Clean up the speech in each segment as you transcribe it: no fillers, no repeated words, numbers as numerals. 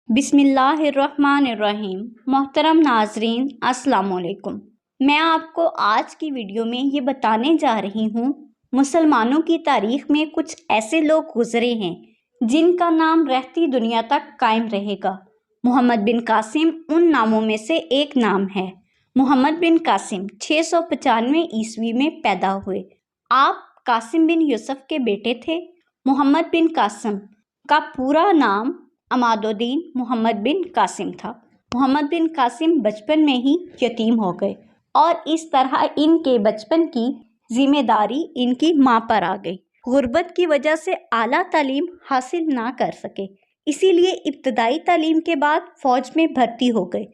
بسم اللہ الرحمن الرحیم۔ محترم ناظرین السلام علیکم۔ میں آپ کو آج کی ویڈیو میں یہ بتانے جا رہی ہوں مسلمانوں کی تاریخ میں کچھ ایسے لوگ گزرے ہیں جن کا نام رہتی دنیا تک قائم رہے گا۔ محمد بن قاسم ان ناموں میں سے ایک نام ہے۔ محمد بن قاسم 695 عیسوی میں پیدا ہوئے۔ آپ قاسم بن یوسف کے بیٹے تھے۔ محمد بن قاسم کا پورا نام عماد الدین محمد بن قاسم تھا۔ محمد بن قاسم بچپن میں ہی یتیم ہو گئے اور اس طرح ان کے بچپن کی ذمہ داری ان کی ماں پر آ گئی۔ غربت کی وجہ سے اعلیٰ تعلیم حاصل نہ کر سکے، اسی لیے ابتدائی تعلیم کے بعد فوج میں بھرتی ہو گئے۔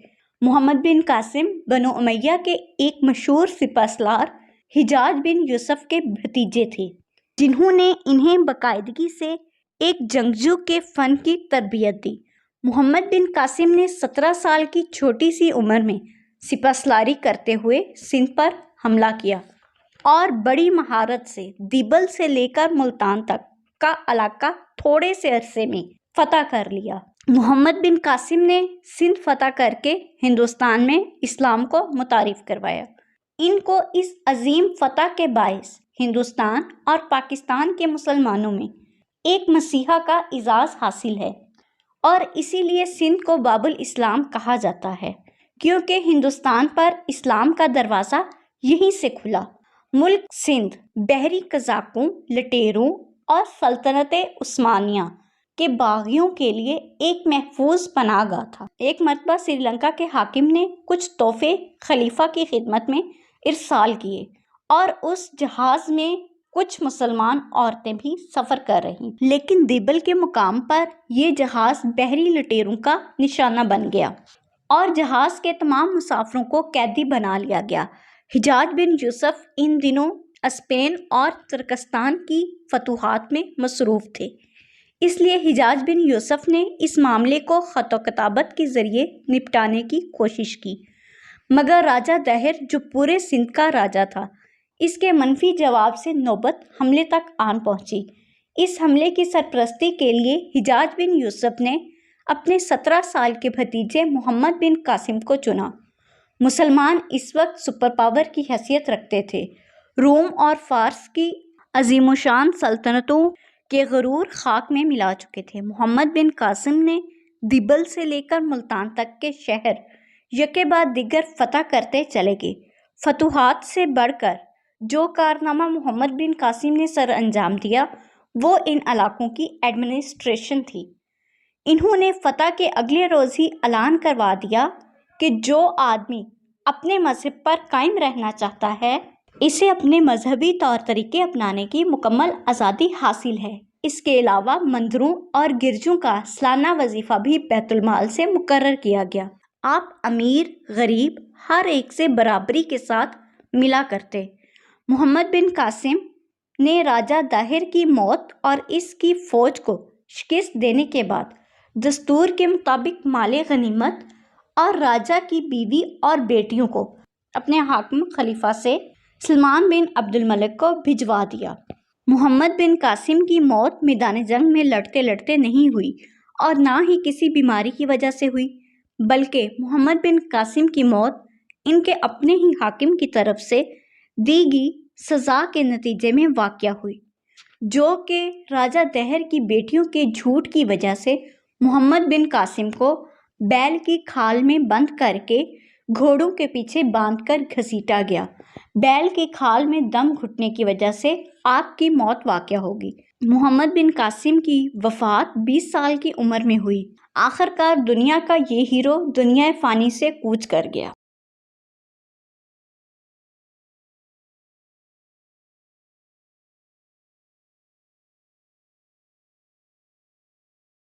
محمد بن قاسم بنو امیہ کے ایک مشہور سپہ سالار حجاج بن یوسف کے بھتیجے تھے، جنہوں نے انہیں باقاعدگی سے ایک جنگجو کے فن کی تربیت دی۔ محمد بن قاسم نے 17 سال کی چھوٹی سی عمر میں سپہ سالاری کرتے ہوئے سندھ پر حملہ کیا اور بڑی مہارت سے دیبل سے لے کر ملتان تک کا علاقہ تھوڑے سے عرصے میں فتح کر لیا۔ محمد بن قاسم نے سندھ فتح کر کے ہندوستان میں اسلام کو متعارف کروایا۔ ان کو اس عظیم فتح کے باعث ہندوستان اور پاکستان کے مسلمانوں میں ایک مسیحا کا اعزاز حاصل ہے، اور اسی لیے سندھ کو باب الاسلام کہا جاتا ہے، کیونکہ ہندوستان پر اسلام کا دروازہ یہیں سے کھلا۔ ملک سندھ بحری قزاقوں، لٹیروں اور سلطنت عثمانیہ کے باغیوں کے لیے ایک محفوظ پناہ گاہ تھا۔ ایک مرتبہ سری لنکا کے حاکم نے کچھ تحفے خلیفہ کی خدمت میں ارسال کیے اور اس جہاز میں کچھ مسلمان عورتیں بھی سفر کر رہیں، لیکن دیبل کے مقام پر یہ جہاز بحری لٹیروں کا نشانہ بن گیا اور جہاز کے تمام مسافروں کو قیدی بنا لیا گیا۔ حجاج بن یوسف ان دنوں اسپین اور ترکستان کی فتوحات میں مصروف تھے، اس لیے حجاج بن یوسف نے اس معاملے کو خط و کتابت کے ذریعے نپٹانے کی کوشش کی، مگر راجہ دہر جو پورے سندھ کا راجہ تھا، اس کے منفی جواب سے نوبت حملے تک آن پہنچی۔ اس حملے کی سرپرستی کے لیے حجاج بن یوسف نے اپنے 17 سال کے بھتیجے محمد بن قاسم کو چنا۔ مسلمان اس وقت سپر پاور کی حیثیت رکھتے تھے۔ روم اور فارس کی عظیم و شان سلطنتوں کے غرور خاک میں ملا چکے تھے۔ محمد بن قاسم نے دیبل سے لے کر ملتان تک کے شہر یکے بعد دیگر فتح کرتے چلے گئے۔ فتوحات سے بڑھ کر جو کارنامہ محمد بن قاسم نے سر انجام دیا وہ ان علاقوں کی ایڈمنسٹریشن تھی۔ انہوں نے فتح کے اگلے روز ہی اعلان کروا دیا کہ جو آدمی اپنے مذہب پر قائم رہنا چاہتا ہے، اسے اپنے مذہبی طور طریقے اپنانے کی مکمل آزادی حاصل ہے۔ اس کے علاوہ مندروں اور گرجوں کا سالانہ وظیفہ بھی بیت المال سے مقرر کیا گیا۔ آپ امیر غریب ہر ایک سے برابری کے ساتھ ملا کرتے۔ محمد بن قاسم نے راجہ داہر کی موت اور اس کی فوج کو شکست دینے کے بعد دستور کے مطابق مال غنیمت اور راجہ کی بیوی اور بیٹیوں کو اپنے حاکم خلیفہ سے سلمان بن عبد الملک کو بھجوا دیا۔ محمد بن قاسم کی موت میدان جنگ میں لڑتے لڑتے نہیں ہوئی اور نہ ہی کسی بیماری کی وجہ سے ہوئی، بلکہ محمد بن قاسم کی موت ان کے اپنے ہی حاکم کی طرف سے دی گئی سزا کے نتیجے میں واقع ہوئی، جو کہ راجہ دہر کی بیٹیوں کے جھوٹ کی وجہ سے محمد بن قاسم کو بیل کی کھال میں بند کر کے گھوڑوں کے پیچھے باندھ کر گھسیٹا گیا۔ بیل کی کھال میں دم گھٹنے کی وجہ سے آپ کی موت واقع ہوگی۔ محمد بن قاسم کی وفات 20 سال کی عمر میں ہوئی۔ آخر کار دنیا کا یہ ہیرو دنیا فانی سے کوچ کر گیا۔